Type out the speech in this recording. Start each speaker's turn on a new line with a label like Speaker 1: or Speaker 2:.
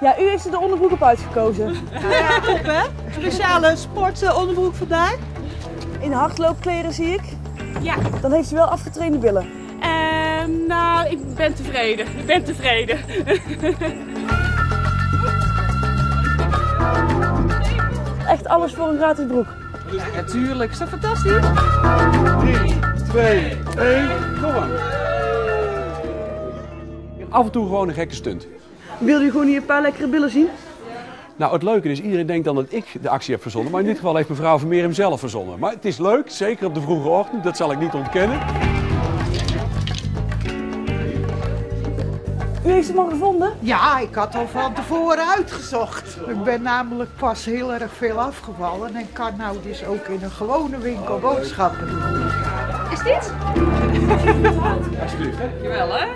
Speaker 1: Ja, u heeft er de onderbroek op uitgekozen.
Speaker 2: Ja, top hè? Speciale sportonderbroek vandaag.
Speaker 1: In hardloopkleren zie ik.
Speaker 3: Ja.
Speaker 1: Dan heeft u wel afgetrainde billen.
Speaker 3: Nou, ik ben tevreden. Ik ben tevreden.
Speaker 1: Echt alles voor een gratis broek.
Speaker 3: Ja, natuurlijk. Is dat fantastisch?
Speaker 4: 3, 2, 1, kom maar. Af en toe gewoon een gekke stunt.
Speaker 1: Wil u gewoon hier een paar lekkere billen zien?
Speaker 4: Nou, het leuke is, iedereen denkt dan dat ik de actie heb verzonnen. Maar in dit geval heeft mevrouw Vermeer hem zelf verzonnen. Maar het is leuk, zeker op de vroege ochtend. Dat zal ik niet ontkennen.
Speaker 1: U heeft hem al gevonden?
Speaker 2: Ja, ik had al van tevoren uitgezocht. Ik ben namelijk pas heel erg veel afgevallen en kan nou dus ook in een gewone winkel boodschappen doen.
Speaker 3: Is dit?
Speaker 4: Alsjeblieft, hè?
Speaker 3: Jawel hè?